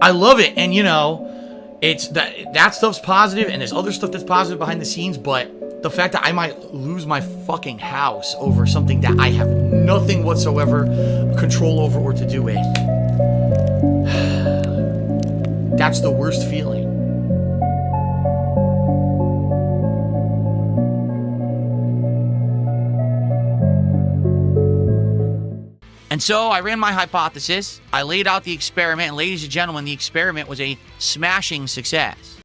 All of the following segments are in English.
I love it. And, you know, it's that stuff's positive, and there's other stuff that's positive behind the scenes, but the fact that I might lose my fucking house over something that I have nothing whatsoever control over or to do with, that's the worst feeling. And so I ran my hypothesis, I laid out the experiment, and ladies and gentlemen, the experiment was a smashing success.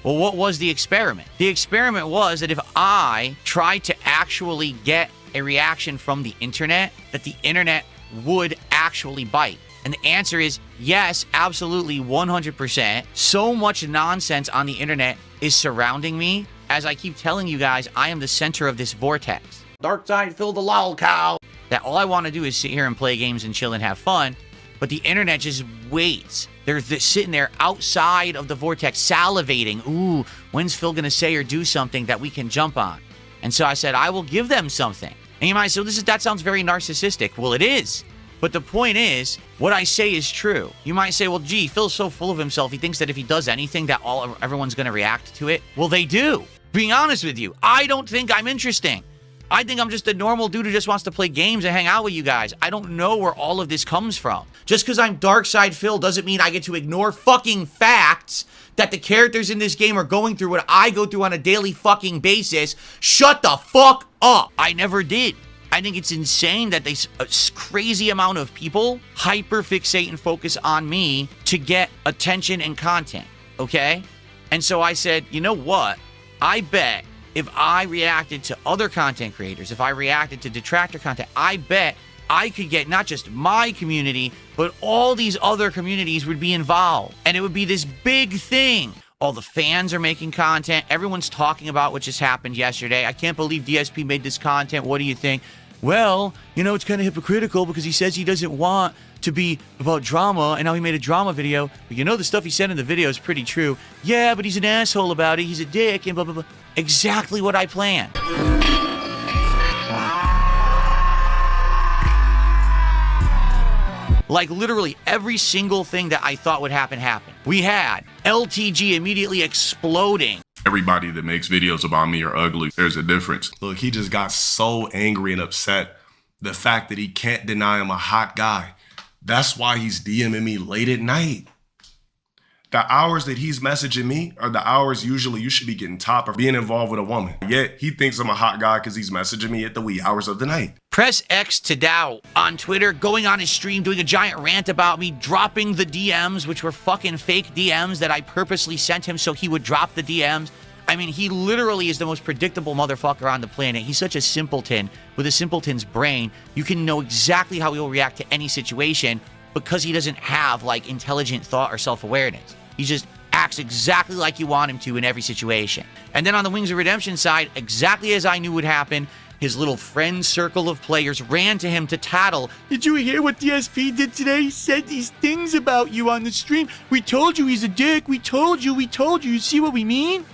Well, what was the experiment? The experiment was that if I tried to actually get a reaction from the internet, that the internet would actually bite. And the answer is yes, absolutely, 100%. So much nonsense on the internet is surrounding me. As I keep telling you guys, I am the center of this vortex. Dark side, fill the lol cow. That all I want to do is sit here and play games and chill and have fun, but the internet just waits. They're sitting there outside of the vortex, salivating. Ooh, when's Phil going to say or do something that we can jump on? And so I said, I will give them something. And you might say, that sounds very narcissistic. Well, it is. But the point is, what I say is true. You might say, well, gee, Phil's so full of himself, he thinks that if he does anything that everyone's going to react to it. Well, they do. Being honest with you, I don't think I'm interesting. I think I'm just a normal dude who just wants to play games and hang out with you guys. I don't know where all of this comes from. Just because I'm Dark Side Phil doesn't mean I get to ignore fucking facts that the characters in this game are going through what I go through on a daily fucking basis. Shut the fuck up. I never did. I think it's insane that a crazy amount of people hyper-fixate and focus on me to get attention and content, okay? And so I said, you know what? I bet if I reacted to other content creators, if I reacted to detractor content, I bet I could get not just my community, but all these other communities would be involved. And it would be this big thing. All the fans are making content. Everyone's talking about what just happened yesterday. I can't believe DSP made this content. What do you think? Well, you know, it's kind of hypocritical because he says he doesn't want to be about drama, and now he made a drama video. But you know, the stuff he said in the video is pretty true. Yeah, but he's an asshole about it. He's a dick and blah, blah, blah. Exactly what I planned. Like literally every single thing that I thought would happen happened. We had LTG immediately exploding. Everybody that makes videos about me are ugly. There's a difference. Look, he just got so angry and upset. The fact that he can't deny I'm a hot guy. That's why he's DMing me late at night. The hours that he's messaging me are the hours usually you should be getting top or being involved with a woman. Yet he thinks I'm a hot guy because he's messaging me at the wee hours of the night. Press X to doubt on Twitter, going on his stream, doing a giant rant about me, dropping the DMs, which were fucking fake DMs that I purposely sent him so he would drop the DMs. I mean, he literally is the most predictable motherfucker on the planet. He's such a simpleton with a simpleton's brain. You can know exactly how he'll react to any situation because he doesn't have, like, intelligent thought or self-awareness. He just acts exactly like you want him to in every situation. And then on the Wings of Redemption side, exactly as I knew would happen, his little friend circle of players ran to him to tattle. Did you hear what DSP did today? He said these things about you on the stream. We told you he's a dick. We told you. You see what we mean?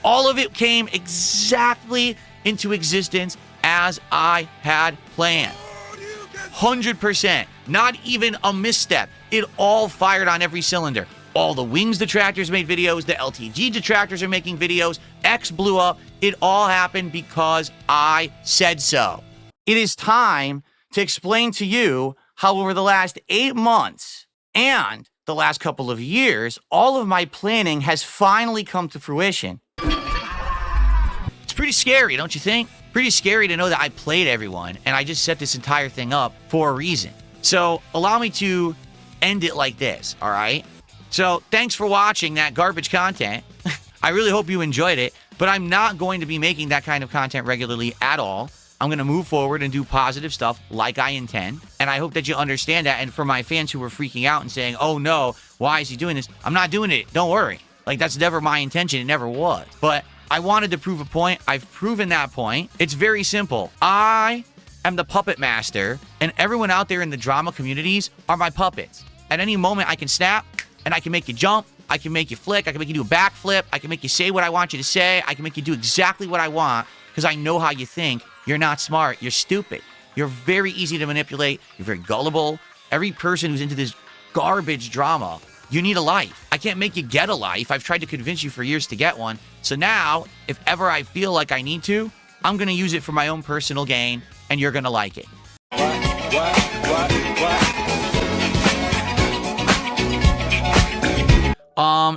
All of it came exactly into existence as I had planned. 100%. Not even a misstep. It all fired on every cylinder. All the Wings detractors made videos. The LTG detractors are making videos. X blew up. It all happened because I said so. It is time to explain to you how over the last 8 months and the last couple of years, all of my planning has finally come to fruition. It's pretty scary, don't you think? Pretty scary to know that I played everyone and I just set this entire thing up for a reason. So allow me to end it like this, all right? So thanks for watching that garbage content. I really hope you enjoyed it, but I'm not going to be making that kind of content regularly at all. I'm going to move forward and do positive stuff like I intend, and I hope that you understand that. And for my fans who were freaking out and saying, oh no, why is he doing this? I'm not doing it. Don't worry. Like, that's never my intention. It never was. But I wanted to prove a point. I've proven that point. It's very simple. I am the puppet master, and everyone out there in the drama communities are my puppets. At any moment, I can snap, and I can make you jump. I can make you flick. I can make you do a backflip. I can make you say what I want you to say. I can make you do exactly what I want because I know how you think. You're not smart. You're stupid. You're very easy to manipulate. You're very gullible. Every person who's into this garbage drama. You need a life. I can't make you get a life. I've tried to convince you for years to get one. So now, if ever I feel like I need to, I'm going to use it for my own personal gain, and you're going to like it.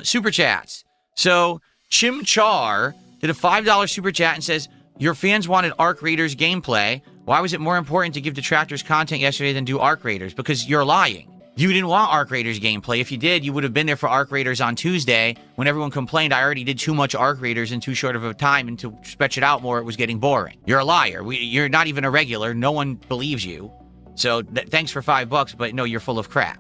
Super chats. So, Chimchar did a $5 super chat and says, your fans wanted Arc Raiders gameplay. Why was it more important to give detractors content yesterday than do Arc Raiders? Because you're lying. You didn't want Arc Raiders gameplay. If you did, you would have been there for Arc Raiders on Tuesday when everyone complained I already did too much Arc Raiders in too short of a time, and to stretch it out more, it was getting boring. You're a liar. You're not even a regular. No one believes you. So thanks for $5, but no, you're full of crap.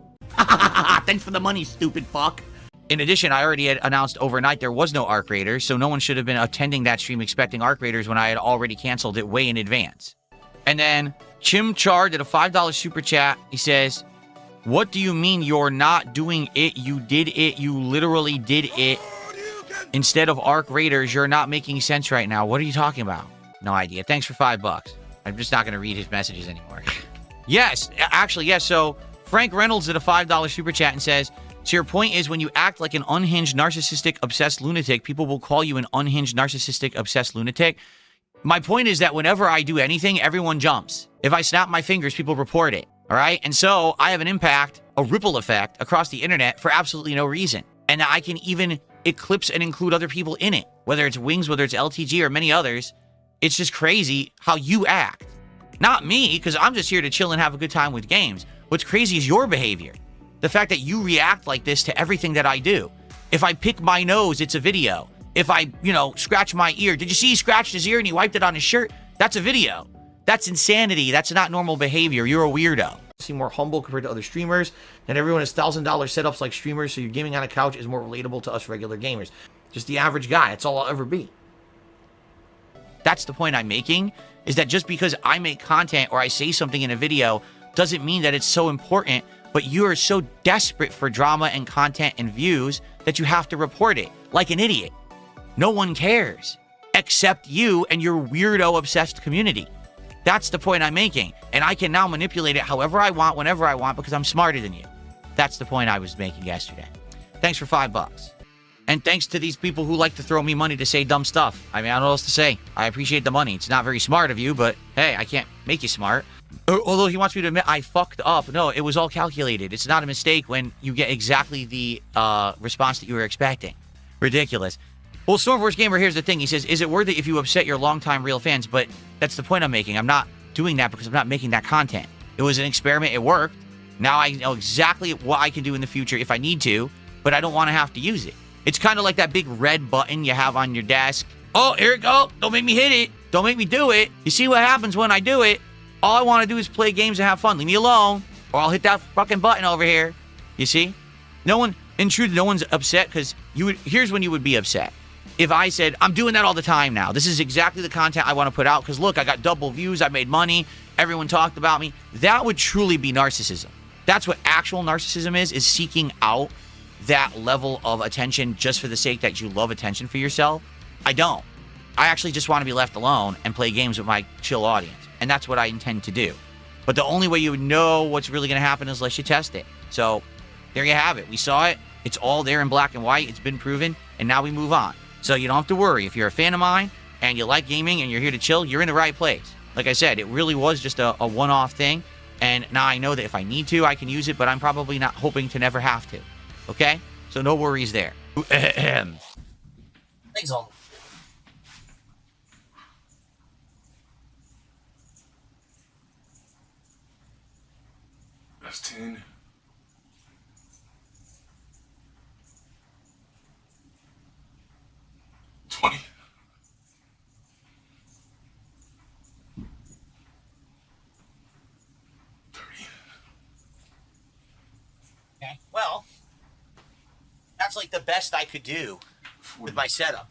Thanks for the money, stupid fuck. In addition, I already had announced overnight there was no Arc Raiders, so no one should have been attending that stream expecting Arc Raiders when I had already canceled it way in advance. And then Chimchar did a $5 super chat. He says, what do you mean you're not doing it? You did it. You literally did it. Instead of Arc Raiders, you're not making sense right now. What are you talking about? No idea. Thanks for $5. I'm just not going to read his messages anymore. Yes, actually, yes. So Frank Reynolds did a $5 super chat and says, so your point is when you act like an unhinged, narcissistic, obsessed lunatic, people will call you an unhinged, narcissistic, obsessed lunatic. My point is that whenever I do anything, everyone jumps. If I snap my fingers, people report it. All right? And so I have an impact, a ripple effect across the internet for absolutely no reason. And I can even eclipse and include other people in it, whether it's Wings, whether it's LTG or many others. It's just crazy how you act. Not me, because I'm just here to chill and have a good time with games. What's crazy is your behavior. The fact that you react like this to everything that I do. If I pick my nose, it's a video. If I, scratch my ear. Did you see he scratched his ear and he wiped it on his shirt? That's a video. That's insanity. That's not normal behavior. You're a weirdo. Seem more humble compared to other streamers. And everyone has $1,000 setups like streamers, so your gaming on a couch is more relatable to us regular gamers. Just the average guy. That's all I'll ever be. That's the point I'm making, is that just because I make content or I say something in a video doesn't mean that it's so important, but you are so desperate for drama and content and views that you have to report it like an idiot. No one cares except you and your weirdo obsessed community. That's the point I'm making. And I can now manipulate it however I want, whenever I want, because I'm smarter than you. That's the point I was making yesterday. Thanks for $5. And thanks to these people who like to throw me money to say dumb stuff. I mean, I don't know what else to say. I appreciate the money. It's not very smart of you, but hey, I can't make you smart. Although he wants me to admit I fucked up. No, it was all calculated. It's not a mistake when you get exactly the response that you were expecting. Ridiculous. Well, Stormforce Gamer, here's the thing. He says, is it worth it if you upset your longtime real fans? But that's the point I'm making. I'm not doing that because I'm not making that content. It was an experiment. It worked. Now I know exactly what I can do in the future if I need to, but I don't want to have to use it. It's kind of like that big red button you have on your desk. Oh, here it goes. Don't make me hit it. Don't make me do it. You see what happens when I do it? All I want to do is play games and have fun. Leave me alone, or I'll hit that fucking button over here. You see? No one, in truth, no one's upset because here's when you would be upset. If I said, I'm doing that all the time now. This is exactly the content I want to put out because look, I got double views. I made money. Everyone talked about me. That would truly be narcissism. That's what actual narcissism is seeking out that level of attention just for the sake that you love attention for yourself. I don't. I actually just want to be left alone and play games with my chill audience. And that's what I intend to do. But the only way you would know what's really going to happen is unless you test it. So there you have it. We saw it. It's all there in black and white. It's been proven. And now we move on. So you don't have to worry. If you're a fan of mine and you like gaming and you're here to chill, you're in the right place. Like I said, it really was just a one-off thing. And now I know that if I need to, I can use it. But I'm probably not hoping to never have to. Okay? So no worries there. Thanks all. That's 10. 20. 30. Okay. Well, that's like the best I could do with my setup.